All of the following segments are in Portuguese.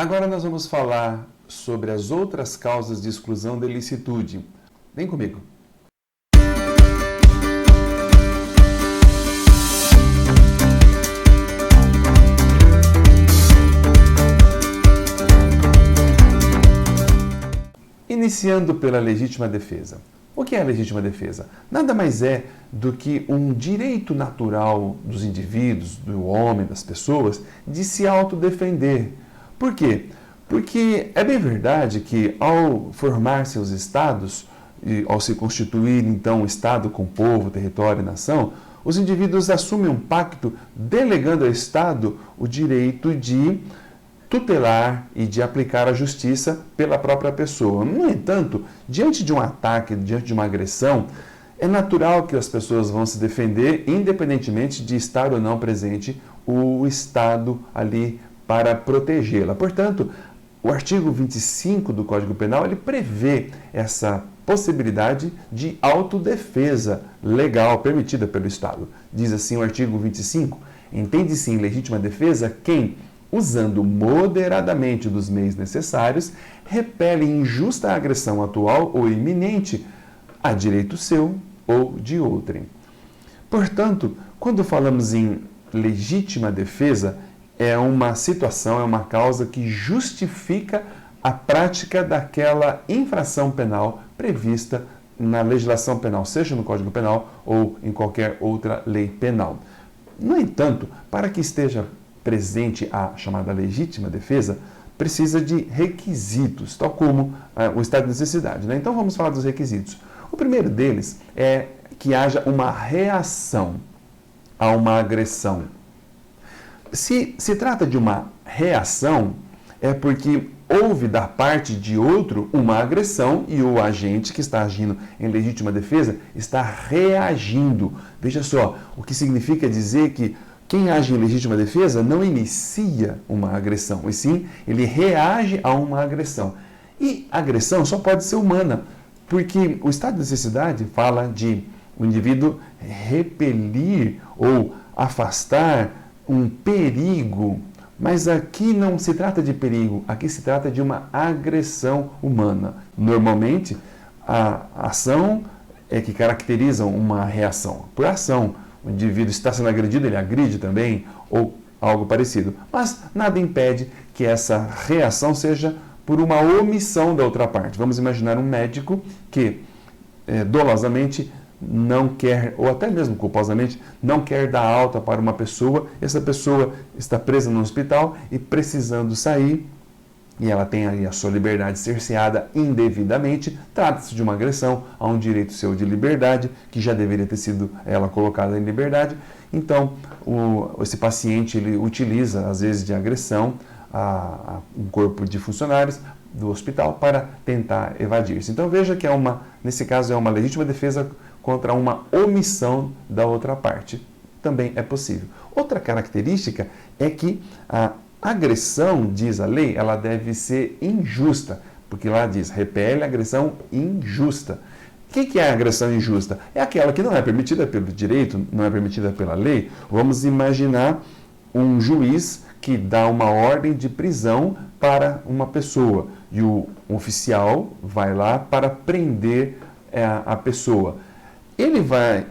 Agora nós vamos falar sobre as outras causas de exclusão da ilicitude. Vem comigo. Iniciando pela legítima defesa. O que é a legítima defesa? Nada mais é do que um direito natural dos indivíduos, do homem, das pessoas, de se autodefender. Por quê? Porque é bem verdade que ao formar seus estados, e ao se constituir então Estado com povo, território e nação, os indivíduos assumem um pacto delegando ao Estado o direito de tutelar e de aplicar a justiça pela própria pessoa. No entanto, diante de um ataque, diante de uma agressão, é natural que as pessoas vão se defender, independentemente de estar ou não presente o Estado ali para protegê-la. Portanto, o artigo 25 do Código Penal, ele prevê essa possibilidade de autodefesa legal permitida pelo Estado. Diz assim o artigo 25, entende-se em legítima defesa quem, usando moderadamente dos meios necessários, repele injusta agressão atual ou iminente a direito seu ou de outrem. Portanto, quando falamos em legítima defesa, é uma situação, é uma causa que justifica a prática daquela infração penal prevista na legislação penal, seja no Código Penal ou em qualquer outra lei penal. No entanto, para que esteja presente a chamada legítima defesa, precisa de requisitos, tal como o estado de necessidade, né? Então vamos falar dos requisitos. O primeiro deles é que haja uma reação a uma agressão. Se trata de uma reação, é porque houve da parte de outro uma agressão e o agente que está agindo em legítima defesa está reagindo. Veja só, o que significa dizer que quem age em legítima defesa não inicia uma agressão, e sim ele reage a uma agressão. E a agressão só pode ser humana, porque o estado de necessidade fala de o indivíduo repelir ou afastar um perigo, mas aqui não se trata de perigo, aqui se trata de uma agressão humana. Normalmente, a ação é que caracteriza uma reação. Por ação, o indivíduo está sendo agredido, ele agride também, ou algo parecido. Mas nada impede que essa reação seja por uma omissão da outra parte. Vamos imaginar um médico que dolosamente não quer, ou até mesmo culposamente, não quer dar alta para uma pessoa, essa pessoa está presa no hospital e precisando sair, e ela tem aí a sua liberdade cerceada indevidamente, trata-se de uma agressão a um direito seu de liberdade, que já deveria ter sido ela colocada em liberdade. Então, esse paciente ele utiliza, às vezes, de agressão a um corpo de funcionários do hospital para tentar evadir-se. Então, veja que nesse caso é uma legítima defesa contra uma omissão da outra parte. Também é possível. Outra característica é que a agressão, diz a lei, ela deve ser injusta, porque lá diz, repele a agressão injusta. O que é a agressão injusta? É aquela que não é permitida pelo direito, não é permitida pela lei. Vamos imaginar um juiz que dá uma ordem de prisão para uma pessoa e o oficial vai lá para prender a pessoa.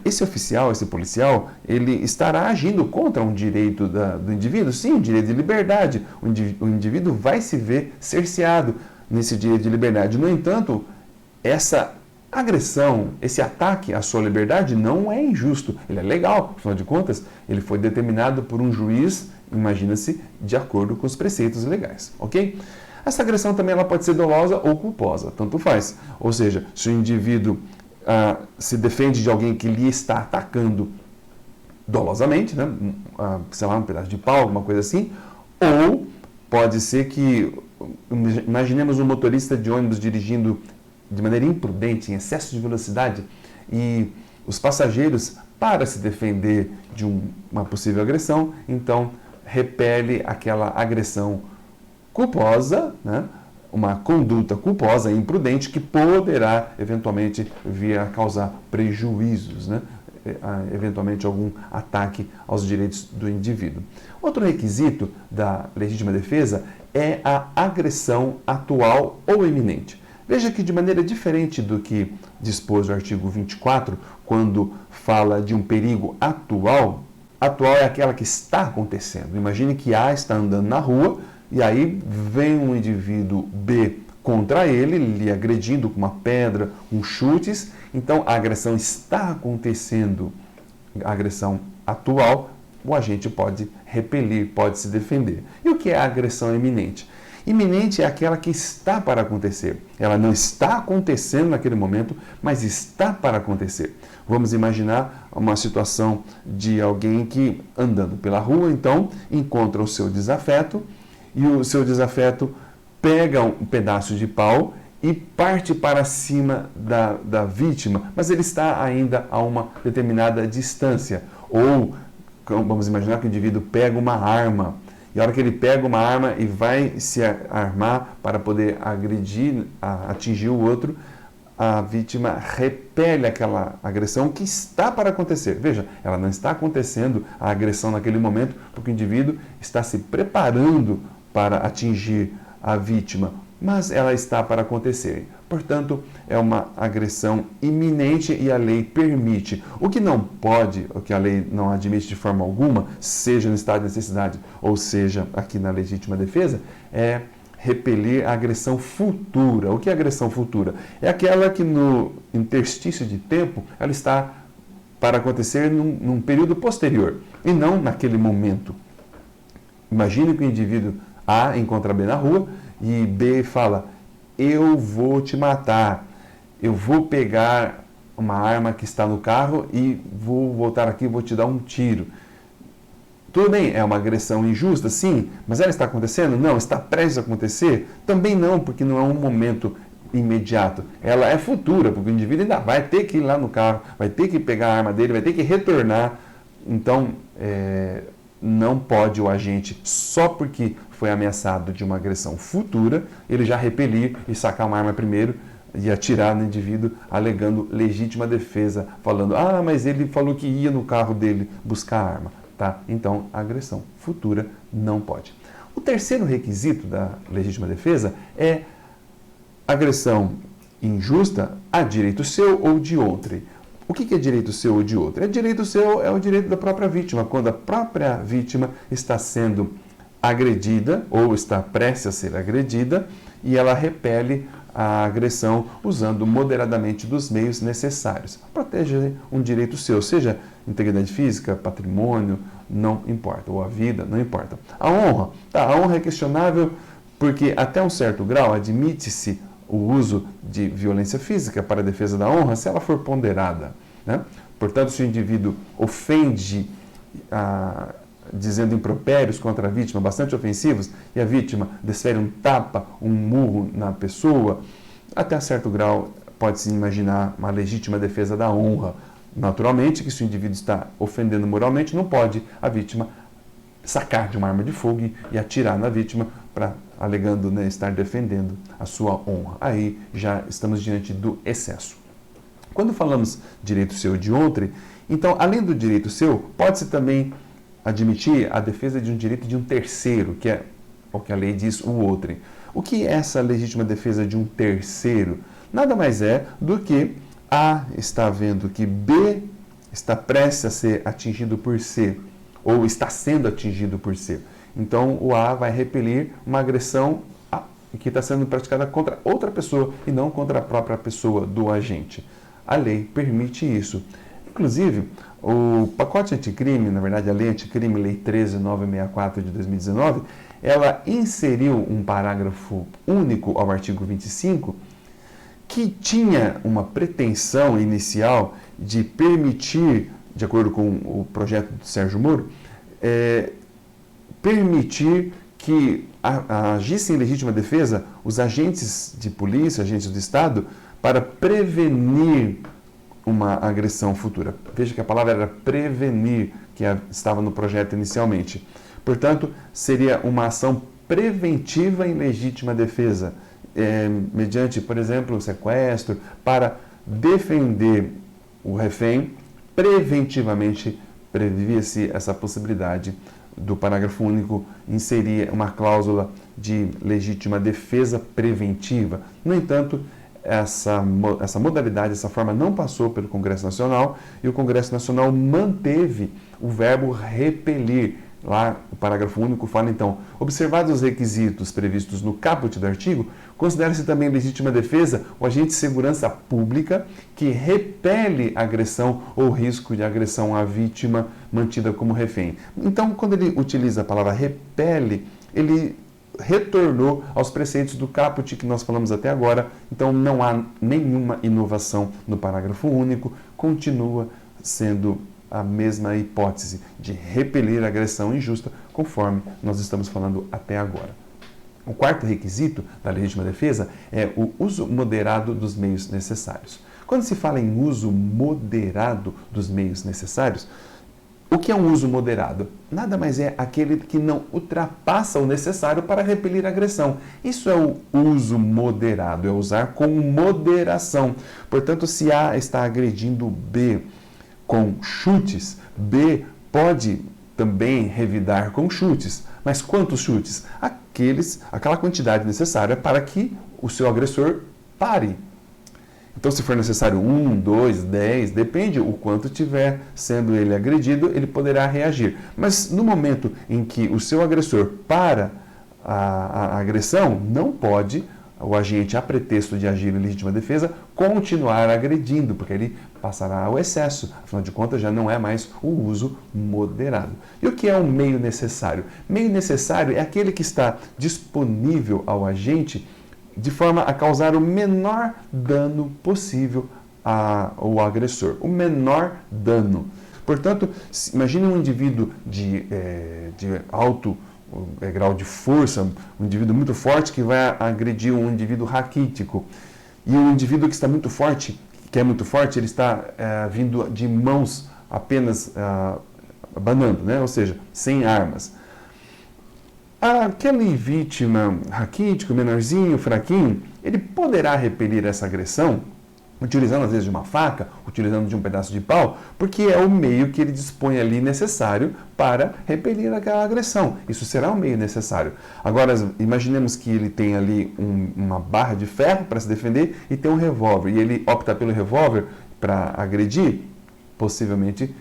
Esse oficial, esse policial, ele estará agindo contra um direito do indivíduo, sim, um direito de liberdade. O indivíduo vai se ver cerceado nesse direito de liberdade. No entanto, essa agressão, esse ataque à sua liberdade não é injusto, ele é legal, afinal de contas, ele foi determinado por um juiz, imagina-se, de acordo com os preceitos legais, ok? Essa agressão também ela pode ser dolosa ou culposa, tanto faz. Ou seja, se o indivíduo se defende de alguém que lhe está atacando dolosamente, né? Sei lá, um pedaço de pau, alguma coisa assim, ou pode ser que, imaginemos um motorista de ônibus dirigindo de maneira imprudente, em excesso de velocidade, e os passageiros, para se defender de uma possível agressão, então repele aquela agressão culposa, né? Uma conduta culposa e imprudente que poderá, eventualmente, vir a causar prejuízos, né? Eventualmente, algum ataque aos direitos do indivíduo. Outro requisito da legítima defesa é a agressão atual ou iminente. Veja que de maneira diferente do que dispôs o artigo 24, quando fala de um perigo atual, atual é aquela que está acontecendo. Imagine que A está andando na rua e aí vem um indivíduo B contra ele, lhe agredindo com uma pedra, com chutes. Então a agressão está acontecendo, a agressão atual, o agente pode repelir, pode se defender. E o que é a agressão iminente? Iminente é aquela que está para acontecer. Ela não está acontecendo naquele momento, mas está para acontecer. Vamos imaginar uma situação de alguém que, andando pela rua, então, encontra o seu desafeto e o seu desafeto pega um pedaço de pau e parte para cima da vítima, mas ele está ainda a uma determinada distância. Ou, vamos imaginar que o indivíduo pega uma arma. E a hora que ele pega uma arma e vai se armar para poder agredir, atingir o outro, a vítima repele aquela agressão que está para acontecer. Veja, ela não está acontecendo a agressão naquele momento, porque o indivíduo está se preparando para atingir a vítima, mas ela está para acontecer. Portanto, é uma agressão iminente e a lei permite. O que não pode, o que a lei não admite de forma alguma, seja no estado de necessidade ou seja aqui na legítima defesa, é repelir a agressão futura. O que é agressão futura? É aquela que no interstício de tempo ela está para acontecer num período posterior e não naquele momento. Imagine que o indivíduo A encontra B na rua e B fala: eu vou te matar, eu vou pegar uma arma que está no carro e vou voltar aqui e vou te dar um tiro. Tudo bem, é uma agressão injusta, sim, mas ela está acontecendo? Não. Está prestes a acontecer? Também não, porque não é um momento imediato. Ela é futura, porque o indivíduo ainda vai ter que ir lá no carro, vai ter que pegar a arma dele, vai ter que retornar. Então, não pode o agente, só porque foi ameaçado de uma agressão futura, ele já repelir e sacar uma arma primeiro e atirar no indivíduo, alegando legítima defesa, falando: ah, mas ele falou que ia no carro dele buscar a arma. Tá? Então, a agressão futura não pode. O terceiro requisito da legítima defesa é agressão injusta a direito seu ou de outrem. O que é direito seu ou de outrem? Direito seu é o direito da própria vítima, quando a própria vítima está sendo agredida ou está prestes a ser agredida e ela repele a agressão usando moderadamente dos meios necessários. Protege um direito seu, seja integridade física, patrimônio, não importa, ou a vida, não importa. A honra, a honra é questionável porque até um certo grau admite-se o uso de violência física para a defesa da honra se ela for ponderada, né? Portanto, se o indivíduo ofende dizendo impropérios contra a vítima, bastante ofensivos, e a vítima desfere um tapa, um murro na pessoa, até certo grau pode-se imaginar uma legítima defesa da honra. Naturalmente, que se o indivíduo está ofendendo moralmente, não pode a vítima sacar de uma arma de fogo e atirar na vítima, alegando, né, estar defendendo a sua honra. Aí já estamos diante do excesso. Quando falamos direito seu de outrem, então, além do direito seu, pode-se também admitir a defesa de um direito de um terceiro, que é o que a lei diz, o outrem. O que é essa legítima defesa de um terceiro? Nada mais é do que A está vendo que B está prestes a ser atingido por C, ou está sendo atingido por C. Então, o A vai repelir uma agressão que está sendo praticada contra outra pessoa e não contra a própria pessoa do agente. A lei permite isso. Inclusive, o pacote anticrime, na verdade a lei anticrime, lei 13.964 de 2019, ela inseriu um parágrafo único ao artigo 25 que tinha uma pretensão inicial de permitir, de acordo com o projeto do Sérgio Moro, permitir que agissem em legítima defesa os agentes de polícia, agentes do Estado, para prevenir uma agressão futura. Veja que a palavra era prevenir, que estava no projeto inicialmente. Portanto, seria uma ação preventiva em legítima defesa, mediante, por exemplo, o sequestro, para defender o refém. Preventivamente previa-se essa possibilidade do parágrafo único inserir uma cláusula de legítima defesa preventiva. No entanto, essa modalidade, essa forma não passou pelo Congresso Nacional e o Congresso Nacional manteve o verbo repelir. Lá, o parágrafo único fala, então, observados os requisitos previstos no caput do artigo, considera-se também legítima defesa o agente de segurança pública que repele agressão ou risco de agressão à vítima mantida como refém. Então, quando ele utiliza a palavra repele, ele retornou aos preceitos do caput que nós falamos até agora, então não há nenhuma inovação no parágrafo único, continua sendo a mesma hipótese de repelir a agressão injusta, conforme nós estamos falando até agora. O quarto requisito da legítima defesa é o uso moderado dos meios necessários. Quando se fala em uso moderado dos meios necessários, o que é um uso moderado? Nada mais é aquele que não ultrapassa o necessário para repelir a agressão. Isso é o uso moderado, é usar com moderação. Portanto, se A está agredindo B com chutes, B pode também revidar com chutes. Mas quantos chutes? Aquela quantidade necessária para que o seu agressor pare. Então, se for necessário 1, 2, 10, depende o quanto tiver sendo ele agredido, ele poderá reagir. Mas no momento em que o seu agressor para a agressão, não pode o agente, a pretexto de agir em legítima defesa, continuar agredindo, porque ele passará ao excesso. Afinal de contas, já não é mais o uso moderado. E o que é um meio necessário? Meio necessário é aquele que está disponível ao agente de forma a causar o menor dano possível ao agressor. O menor dano. Portanto, imagine um indivíduo de alto grau de força, um indivíduo muito forte que vai agredir um indivíduo raquítico. E o indivíduo que está muito forte, que é muito forte, ele está vindo de mãos apenas abanando, né? Ou seja, sem armas. Aquele vítima raquítico, menorzinho, fraquinho, ele poderá repelir essa agressão utilizando às vezes de uma faca, utilizando de um pedaço de pau, porque é o meio que ele dispõe ali necessário para repelir aquela agressão. Isso será o meio necessário. Agora, imaginemos que ele tem ali uma barra de ferro para se defender e tem um revólver, e ele opta pelo revólver para agredir, possivelmente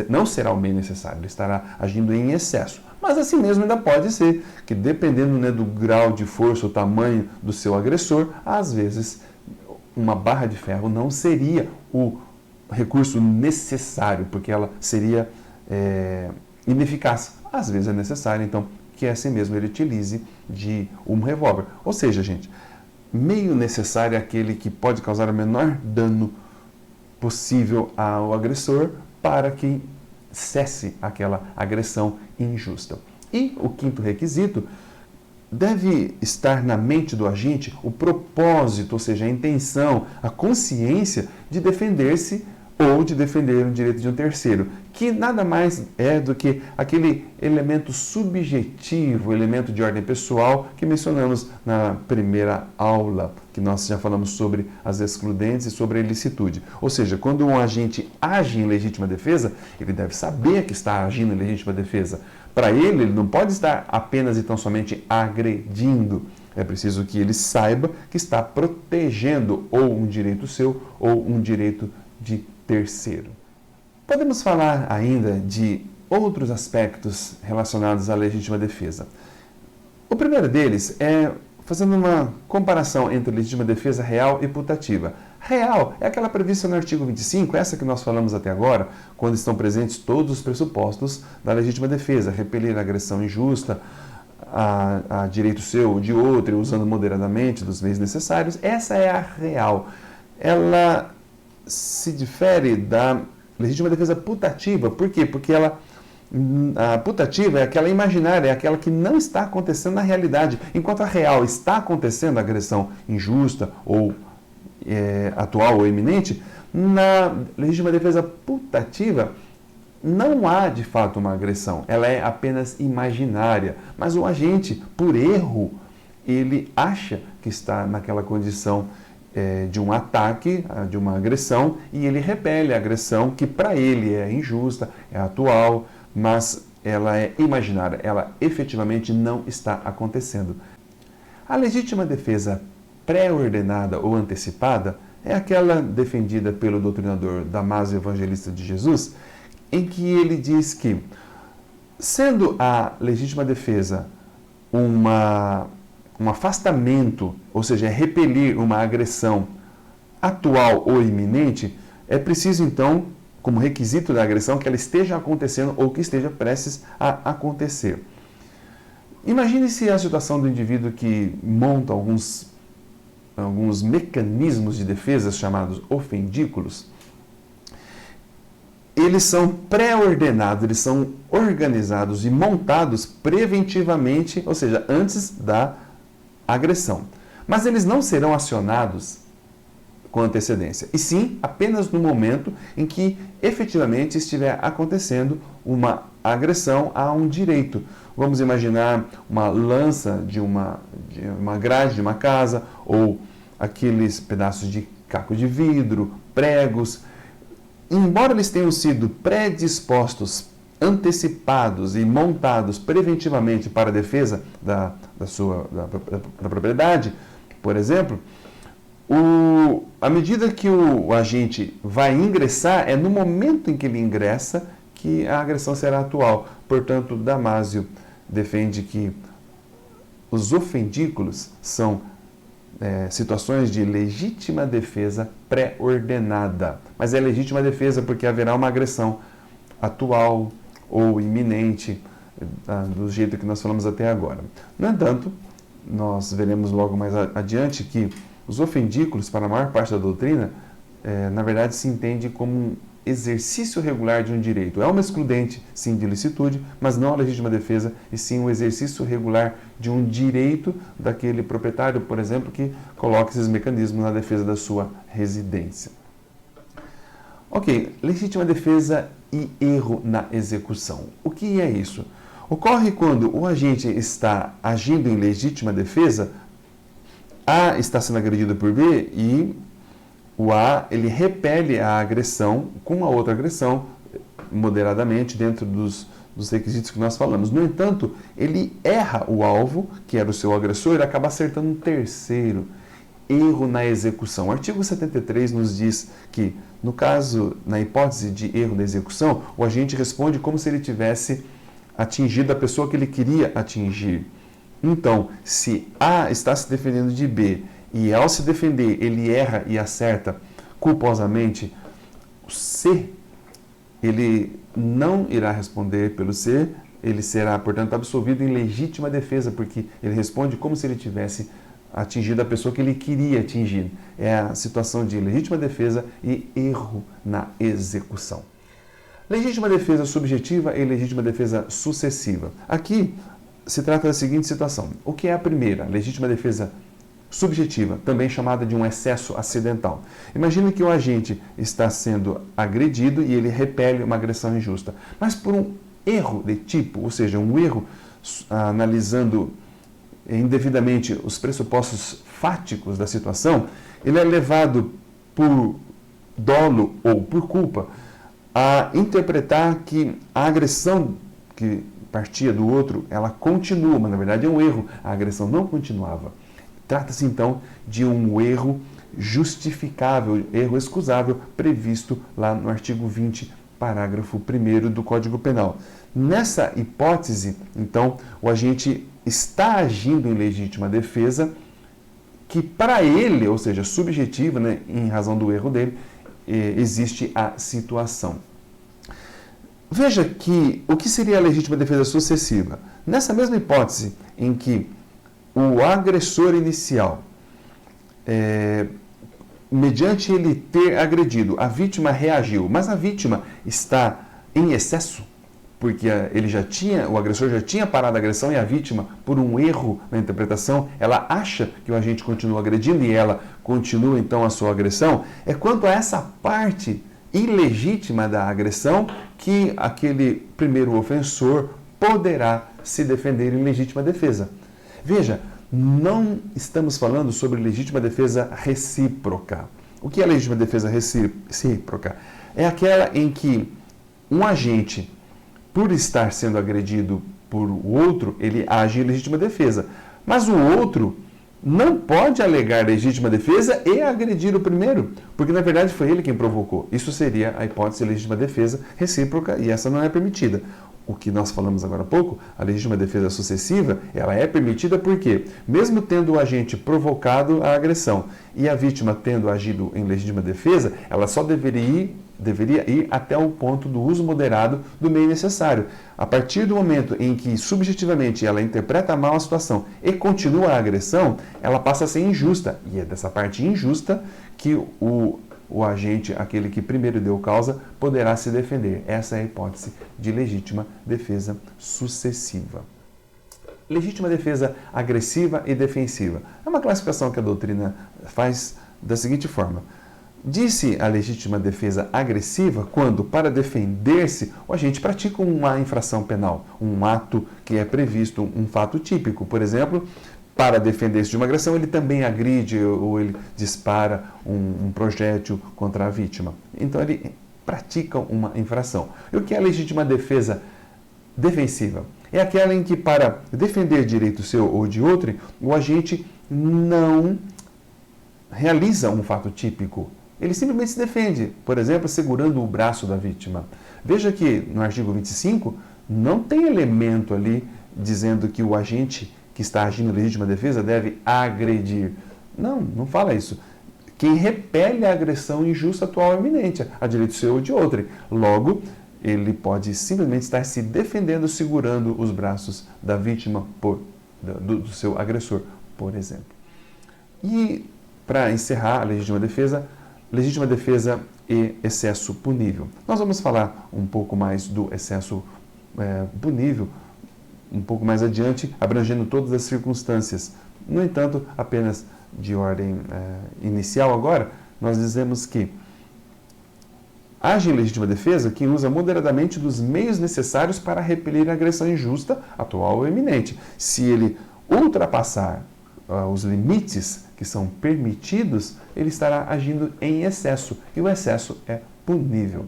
não será o meio necessário, ele estará agindo em excesso. Mas assim mesmo ainda pode ser que, dependendo, né, do grau de força, o tamanho do seu agressor, às vezes uma barra de ferro não seria o recurso necessário, porque ela seria ineficaz. Às vezes é necessário, então, que assim mesmo ele utilize de um revólver. Ou seja, gente, meio necessário é aquele que pode causar o menor dano possível ao agressor para que cesse aquela agressão injusta. E o quinto requisito: deve estar na mente do agente o propósito, ou seja, a intenção, a consciência de defender-se ou de defender o direito de um terceiro, que nada mais é do que aquele elemento subjetivo, elemento de ordem pessoal que mencionamos na primeira aula, que nós já falamos sobre as excludentes e sobre a ilicitude. Ou seja, quando um agente age em legítima defesa, ele deve saber que está agindo em legítima defesa. Para ele não pode estar apenas e tão somente agredindo. É preciso que ele saiba que está protegendo ou um direito seu ou um direito de terceiro. Podemos falar ainda de outros aspectos relacionados à legítima defesa. O primeiro deles é fazendo uma comparação entre legítima defesa real e putativa. Real é aquela prevista no artigo 25, essa que nós falamos até agora, quando estão presentes todos os pressupostos da legítima defesa: repelir a agressão injusta, a direito seu ou de outro, usando moderadamente dos meios necessários. Essa é a real. Ela se difere da legítima defesa putativa. Por quê? Porque a putativa é aquela imaginária, é aquela que não está acontecendo na realidade, enquanto a real está acontecendo, a agressão injusta ou atual ou iminente. Na legítima defesa putativa não há de fato uma agressão, ela é apenas imaginária, mas o agente, por erro, ele acha que está naquela condição de um ataque, de uma agressão, e ele repele a agressão que para ele é injusta, é atual, mas ela é imaginária, ela efetivamente não está acontecendo. A legítima defesa pré-ordenada ou antecipada é aquela defendida pelo doutrinador Damásio Evangelista de Jesus, em que ele diz que, sendo a legítima defesa um afastamento, ou seja, repelir uma agressão atual ou iminente, é preciso então, como requisito da agressão, que ela esteja acontecendo ou que esteja prestes a acontecer. Imagine-se a situação do indivíduo que monta alguns mecanismos de defesa chamados ofendículos. Eles são pré-ordenados, eles são organizados e montados preventivamente, ou seja, antes da agressão. Mas eles não serão acionados com antecedência, e sim apenas no momento em que efetivamente estiver acontecendo uma agressão a um direito. Vamos imaginar uma lança de uma grade de uma casa, ou aqueles pedaços de caco de vidro, pregos. Embora eles tenham sido predispostos, antecipados e montados preventivamente para a defesa da propriedade, por exemplo, à medida que o agente vai ingressar, é no momento em que ele ingressa que a agressão será atual. Portanto, Damásio defende que os ofendículos são situações de legítima defesa pré-ordenada. Mas é legítima defesa porque haverá uma agressão atual ou iminente, do jeito que nós falamos até agora. No entanto, nós veremos logo mais adiante que os ofendículos, para a maior parte da doutrina, na verdade se entende como um exercício regular de um direito. É uma excludente, sim, de ilicitude, mas não a legítima defesa, e sim um exercício regular de um direito daquele proprietário, por exemplo, que coloca esses mecanismos na defesa da sua residência. Ok, legítima defesa e erro na execução. O que é isso? Ocorre quando o agente está agindo em legítima defesa, A está sendo agredido por B e o A ele repele a agressão com a outra agressão moderadamente dentro dos requisitos que nós falamos. No entanto, ele erra o alvo, que era o seu agressor, e acaba acertando um terceiro. Erro na execução. O artigo 73 nos diz que, no caso, na hipótese de erro na execução, o agente responde como se ele tivesse atingido a pessoa que ele queria atingir. Então, se A está se defendendo de B e ao se defender ele erra e acerta culposamente, o C, ele não irá responder pelo C, ele será, portanto, absolvido em legítima defesa, porque ele responde como se ele tivesse atingido a pessoa que ele queria atingir. É a situação de legítima defesa e erro na execução. Legítima defesa subjetiva e legítima defesa sucessiva. Aqui se trata da seguinte situação. O que é a primeira? Legítima defesa subjetiva, também chamada de um excesso acidental. Imagine que o agente está sendo agredido e ele repele uma agressão injusta, mas por um erro de tipo, ou seja, um erro analisando indevidamente os pressupostos fáticos da situação, ele é levado por dolo ou por culpa a interpretar que a agressão que partia do outro, ela continua, mas na verdade é um erro, a agressão não continuava. Trata-se então de um erro justificável, erro excusável, previsto lá no artigo 20, parágrafo 1º do Código Penal. Nessa hipótese, então, o agente está agindo em legítima defesa, que para ele, ou seja, subjetiva, né, em razão do erro dele, existe a situação. Veja que o que seria a legítima defesa sucessiva? Nessa mesma hipótese em que o agressor inicial, mediante ele ter agredido, a vítima reagiu, mas a vítima está em excesso, porque o agressor já tinha parado a agressão e a vítima, por um erro na interpretação, ela acha que o agente continua agredindo e ela continua então a sua agressão. É quanto a essa parte ilegítima da agressão que aquele primeiro ofensor poderá se defender em legítima defesa. Veja, não estamos falando sobre legítima defesa recíproca. O que é legítima defesa recíproca? É aquela em que um agente por estar sendo agredido por outro, ele age em legítima defesa. Mas o outro não pode alegar legítima defesa e agredir o primeiro, porque na verdade foi ele quem provocou. Isso seria a hipótese de legítima defesa recíproca e essa não é permitida. O que nós falamos agora há pouco, a legítima defesa sucessiva, ela é permitida porque, mesmo tendo o agente provocado a agressão e a vítima tendo agido em legítima defesa, ela só deveria ir até o ponto do uso moderado do meio necessário. A partir do momento em que, subjetivamente, ela interpreta mal a situação e continua a agressão, ela passa a ser injusta. E é dessa parte injusta que o agente, aquele que primeiro deu causa, poderá se defender. Essa é a hipótese de legítima defesa sucessiva. Legítima defesa agressiva e defensiva. É uma classificação que a doutrina faz da seguinte forma. Diz-se a legítima defesa agressiva quando, para defender-se, o agente pratica uma infração penal, um ato que é previsto, um fato típico. Por exemplo, para defender-se de uma agressão, ele também agride ou ele dispara um projétil contra a vítima. Então, ele pratica uma infração. E o que é a legítima defesa defensiva? É aquela em que, para defender direito seu ou de outro, o agente não realiza um fato típico. Ele simplesmente se defende, por exemplo, segurando o braço da vítima. Veja que no artigo 25 não tem elemento ali dizendo que o agente que está agindo em legítima defesa deve agredir. Não fala isso. Quem repele a agressão injusta, atual ou iminente, a direito seu ou de outro. Logo, ele pode simplesmente estar se defendendo, segurando os braços da vítima do seu agressor, por exemplo. E, para encerrar a legítima defesa e excesso punível. Nós vamos falar um pouco mais do excesso punível, um pouco mais adiante, abrangendo todas as circunstâncias. No entanto, apenas de ordem inicial agora, nós dizemos que age em legítima defesa quem usa moderadamente dos meios necessários para repelir a agressão injusta, atual ou iminente. Se ele ultrapassar os limites que são permitidos, ele estará agindo em excesso, e o excesso é punível.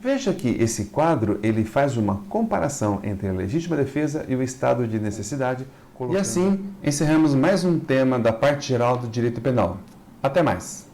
Veja que esse quadro ele faz uma comparação entre a legítima defesa e o estado de necessidade. E assim encerramos mais um tema da parte geral do direito penal. Até mais!